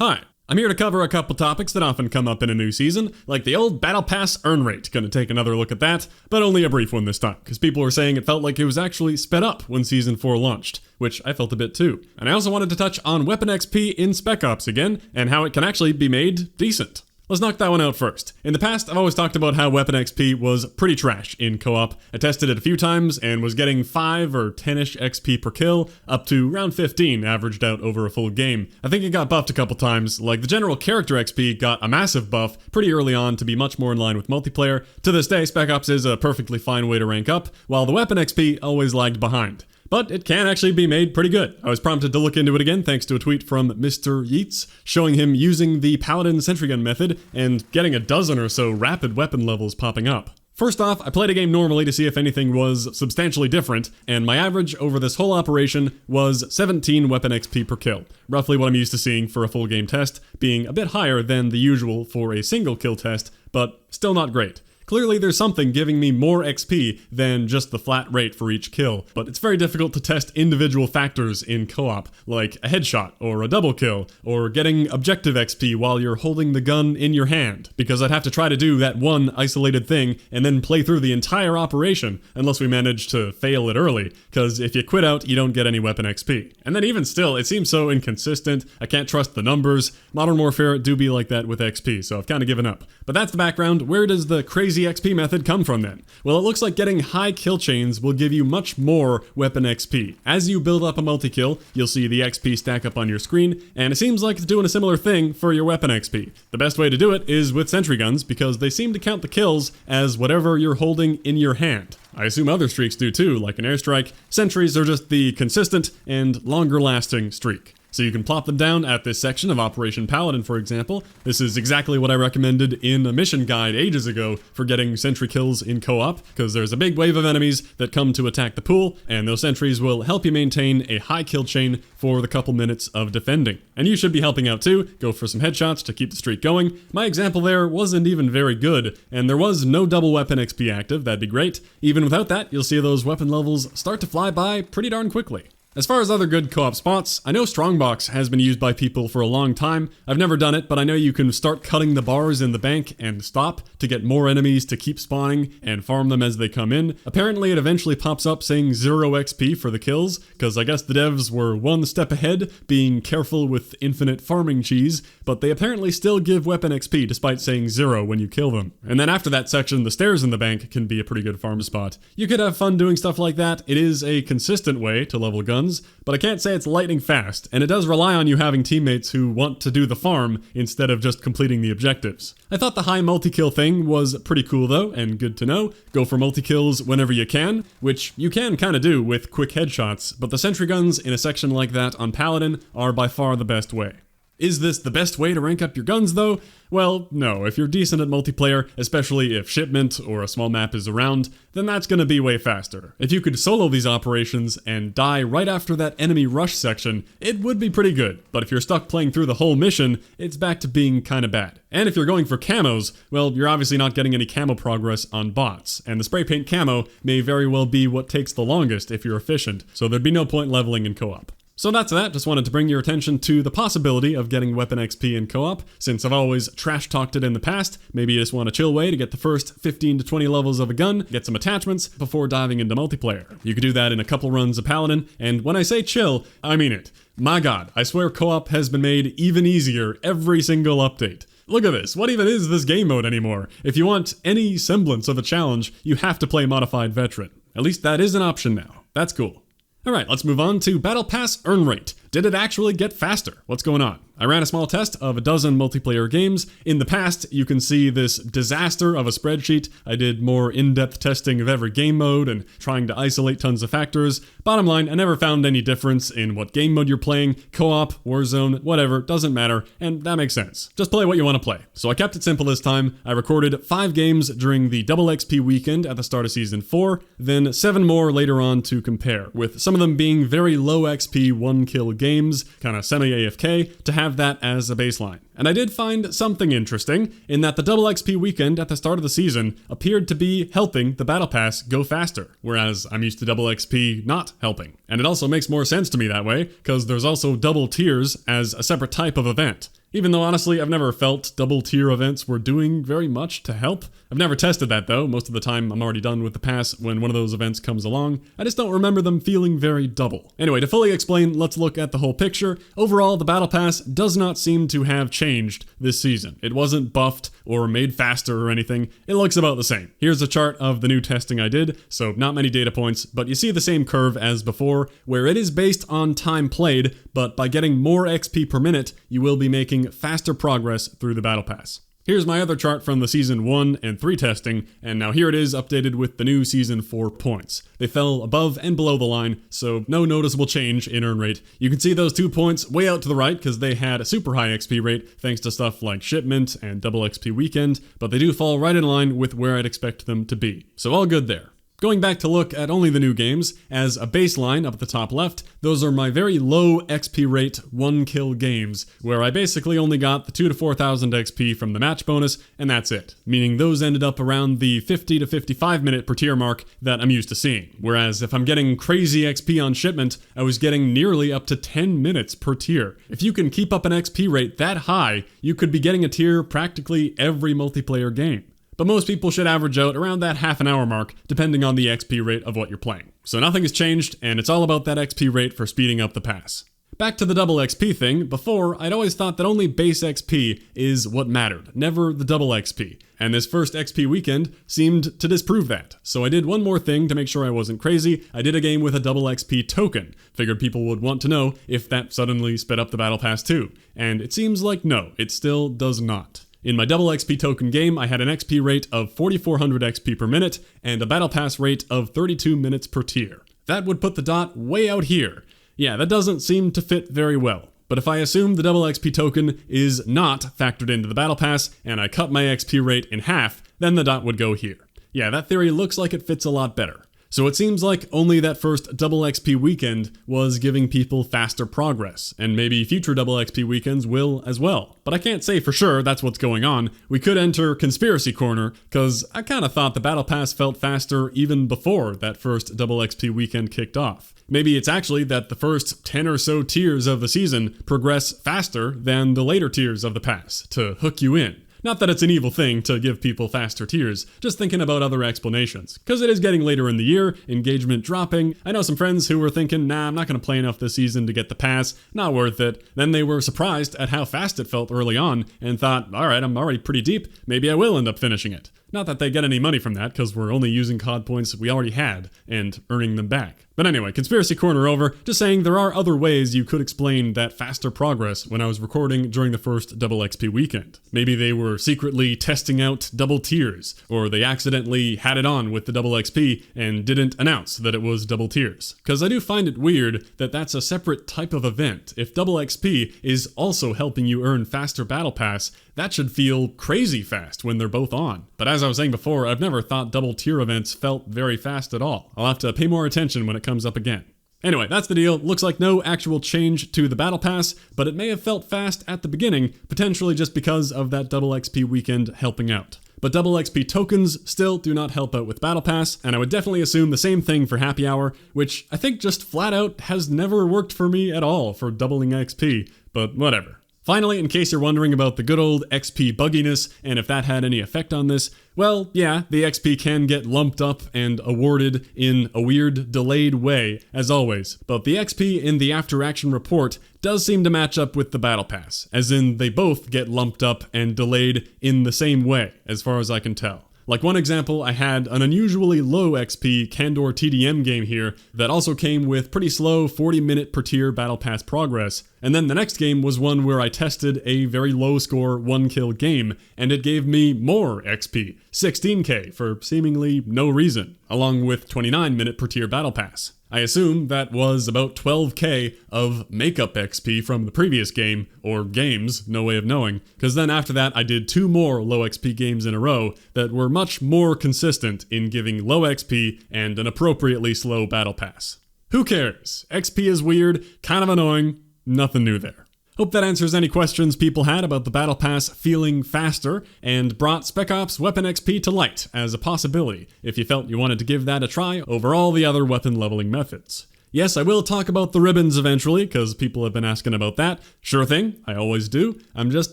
Hi, I'm here to cover a couple topics that often come up in a new season, like the old Battle Pass earn rate. Gonna take another look at that, but only a brief one this time, because people were saying it felt like it was actually sped up when Season 4 launched, which I felt a bit too. And I also wanted to touch on Weapon XP in Spec Ops again, and how it can actually be made decent. Let's knock that one out first. In the past, I've always talked about how Weapon XP was pretty trash in co-op. I tested it a few times and was getting 5 or 10-ish XP per kill, up to around 15 averaged out over a full game. I think it got buffed a couple times, like the general character XP got a massive buff pretty early on to be much more in line with multiplayer. To this day, Spec Ops is a perfectly fine way to rank up, while the Weapon XP always lagged behind. But it can actually be made pretty good. I was prompted to look into it again thanks to a tweet from Mr. Yeats, showing him using the Paladin sentry gun method and getting a dozen or so rapid weapon levels popping up. First off, I played a game normally to see if anything was substantially different, and my average over this whole operation was 17 weapon XP per kill, roughly what I'm used to seeing for a full game test, being a bit higher than the usual for a single kill test, but still not great. Clearly there's something giving me more XP than just the flat rate for each kill, but it's very difficult to test individual factors in co-op, like a headshot, or a double kill, or getting objective XP while you're holding the gun in your hand, because I'd have to try to do that one isolated thing and then play through the entire operation, unless we manage to fail it early, because if you quit out, you don't get any weapon XP. And then even still, it seems so inconsistent, I can't trust the numbers. Modern Warfare do be like that with XP, so I've kind of given up. But that's the background. Where does the crazy XP method come from then? Well, it looks like getting high kill chains will give you much more weapon XP. As you build up a multi-kill, you'll see the XP stack up on your screen, and it seems like it's doing a similar thing for your weapon XP. The best way to do it is with sentry guns, because they seem to count the kills as whatever you're holding in your hand. I assume other streaks do too, like an airstrike. Sentries are just the consistent and longer lasting streak. So you can plop them down at this section of Operation Paladin, for example. This is exactly what I recommended in a mission guide ages ago for getting sentry kills in co-op, because there's a big wave of enemies that come to attack the pool, and those sentries will help you maintain a high kill chain for the couple minutes of defending. And you should be helping out too. Go for some headshots to keep the streak going. My example there wasn't even very good, and there was no double weapon XP active. That'd be great. Even without that, you'll see those weapon levels start to fly by pretty darn quickly. As far as other good co-op spots, I know Strongbox has been used by people for a long time. I've never done it, but I know you can start cutting the bars in the bank and stop to get more enemies to keep spawning and farm them as they come in. Apparently it eventually pops up saying 0 XP for the kills, because I guess the devs were one step ahead, being careful with infinite farming cheese, but they apparently still give weapon XP despite saying 0 when you kill them. And then after that section, the stairs in the bank can be a pretty good farm spot. You could have fun doing stuff like that. It is a consistent way to level guns, but I can't say it's lightning fast, and it does rely on you having teammates who want to do the farm instead of just completing the objectives. I thought the high multi-kill thing was pretty cool though, and good to know. Go for multi-kills whenever you can, which you can kind of do with quick headshots, but the sentry guns in a section like that on Paladin are by far the best way. Is this the best way to rank up your guns though? Well, no. If you're decent at multiplayer, especially if shipment or a small map is around, then that's gonna be way faster. If you could solo these operations and die right after that enemy rush section, it would be pretty good. But if you're stuck playing through the whole mission, it's back to being kinda bad. And if you're going for camos, well, you're obviously not getting any camo progress on bots, and the spray paint camo may very well be what takes the longest if you're efficient, so there'd be no point leveling in co-op. So that's that. Just wanted to bring your attention to the possibility of getting weapon XP in co-op. Since I've always trash-talked it in the past, maybe you just want a chill way to get the first 15 to 20 levels of a gun, get some attachments before diving into multiplayer. You could do that in a couple runs of Paladin, and when I say chill, I mean it. My god, I swear co-op has been made even easier every single update. Look at this, what even is this game mode anymore? If you want any semblance of a challenge, you have to play Modified Veteran. At least that is an option now. That's cool. Alright, let's move on to Battle Pass earn rate. Did it actually get faster? What's going on? I ran a small test of a dozen multiplayer games. In the past, you can see this disaster of a spreadsheet. I did more in-depth testing of every game mode and trying to isolate tons of factors. Bottom line, I never found any difference in what game mode you're playing, co-op, Warzone, whatever, doesn't matter, and that makes sense. Just play what you want to play. So I kept it simple this time. I recorded 5 games during the double XP weekend at the start of Season 4, then 7 more later on to compare, with some of them being very low XP 1-kill games, kinda semi-AFK, to have that as a baseline. And I did find something interesting, in that the double XP weekend at the start of the season appeared to be helping the Battle Pass go faster, whereas I'm used to double XP not helping. And it also makes more sense to me that way, because there's also double tiers as a separate type of event. Even though honestly, I've never felt double tier events were doing very much to help. I've never tested that though. Most of the time I'm already done with the pass when one of those events comes along. I just don't remember them feeling very double. Anyway, to fully explain, let's look at the whole picture. Overall, the Battle Pass does not seem to have changed this season. It wasn't buffed or made faster or anything. It looks about the same. Here's a chart of the new testing I did, so not many data points, but you see the same curve as before, where it is based on time played, but by getting more XP per minute, you will be making faster progress through the Battle Pass. Here's my other chart from the Season 1 and 3 testing, and now here it is updated with the new Season 4 points. They fell above and below the line, so no noticeable change in earn rate. You can see those 2 points way out to the right because they had a super high XP rate thanks to stuff like shipment and double XP weekend, but they do fall right in line with where I'd expect them to be. So all good there. Going back to look at only the new games, as a baseline up at the top left, those are my very low XP rate 1-kill games, where I basically only got the 2,000 to 4,000 XP from the match bonus, and that's it. Meaning those ended up around the 50 to 55 minute per tier mark that I'm used to seeing. Whereas if I'm getting crazy XP on shipment, I was getting nearly up to 10 minutes per tier. If you can keep up an XP rate that high, you could be getting a tier practically every multiplayer game. But most people should average out around that half an hour mark, depending on the XP rate of what you're playing. So nothing has changed, and it's all about that XP rate for speeding up the pass. Back to the double XP thing, before, I'd always thought that only base XP is what mattered, never the double XP. And this first XP weekend seemed to disprove that. So I did one more thing to make sure I wasn't crazy. I did a game with a double XP token. Figured people would want to know if that suddenly sped up the Battle Pass too. And it seems like no, it still does not. In my double XP token game, I had an XP rate of 4,400 XP per minute and a Battle Pass rate of 32 minutes per tier. That would put the dot way out here. Yeah, that doesn't seem to fit very well. But if I assume the double XP token is not factored into the Battle Pass and I cut my XP rate in half, then the dot would go here. Yeah, that theory looks like it fits a lot better. So it seems like only that first double XP weekend was giving people faster progress, and maybe future double XP weekends will as well. But I can't say for sure that's what's going on. We could enter conspiracy corner, cause I kinda thought the Battle Pass felt faster even before that first double XP weekend kicked off. Maybe it's actually that the first 10 or so tiers of the season progress faster than the later tiers of the pass, to hook you in. Not that it's an evil thing to give people faster tiers, just thinking about other explanations. Cause it is getting later in the year, engagement dropping. I know some friends who were thinking, nah, I'm not gonna play enough this season to get the pass, not worth it. Then they were surprised at how fast it felt early on, and thought, alright, I'm already pretty deep, maybe I will end up finishing it. Not that they get any money from that, cause we're only using COD points we already had, and earning them back. But anyway, conspiracy corner over, just saying there are other ways you could explain that faster progress when I was recording during the first double XP weekend. Maybe they were secretly testing out double tiers, or they accidentally had it on with the double XP and didn't announce that it was double tiers. Cause I do find it weird that that's a separate type of event. If double XP is also helping you earn faster Battle Pass, that should feel crazy fast when they're both on. But as I was saying before, I've never thought double tier events felt very fast at all. I'll have to pay more attention when it comes up again. Anyway, that's the deal. Looks like no actual change to the Battle Pass, but it may have felt fast at the beginning, potentially just because of that double XP weekend helping out. But double XP tokens still do not help out with Battle Pass, and I would definitely assume the same thing for Happy Hour, which I think just flat out has never worked for me at all for doubling XP, but whatever. Finally, in case you're wondering about the good old XP bugginess and if that had any effect on this, well, yeah, the XP can get lumped up and awarded in a weird, delayed way, as always, but the XP in the after action report does seem to match up with the Battle Pass, as in they both get lumped up and delayed in the same way, as far as I can tell. Like one example, I had an unusually low XP Candor TDM game here that also came with pretty slow 40-minute per tier Battle Pass progress, and then the next game was one where I tested a very low score 1-kill game, and it gave me more XP, 16k for seemingly no reason, along with 29-minute per tier Battle Pass. I assume that was about 12k of makeup XP from the previous game, or games, no way of knowing, because then after that I did 2 more low XP games in a row that were much more consistent in giving low XP and an appropriately slow Battle Pass. Who cares? XP is weird, kind of annoying, nothing new there. Hope that answers any questions people had about the Battle Pass feeling faster, and brought Spec Ops weapon XP to light as a possibility if you felt you wanted to give that a try over all the other weapon leveling methods. Yes, I will talk about the ribbons eventually, because people have been asking about that. Sure thing, I always do. I'm just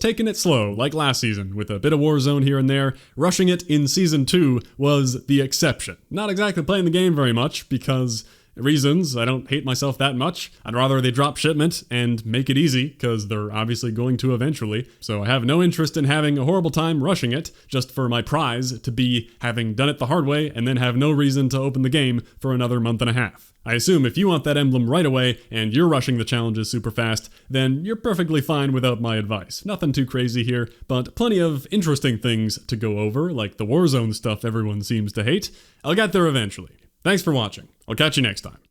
taking it slow, like last season, with a bit of Warzone here and there. Rushing it in Season 2 was the exception. Not exactly playing the game very much, because reasons, I don't hate myself that much. I'd rather they drop shipment and make it easy, because they're obviously going to eventually. So I have no interest in having a horrible time rushing it, just for my prize to be having done it the hard way and then have no reason to open the game for another month and a half. I assume if you want that emblem right away and you're rushing the challenges super fast, then you're perfectly fine without my advice. Nothing too crazy here, but plenty of interesting things to go over, like the Warzone stuff everyone seems to hate. I'll get there eventually. Thanks for watching. I'll catch you next time.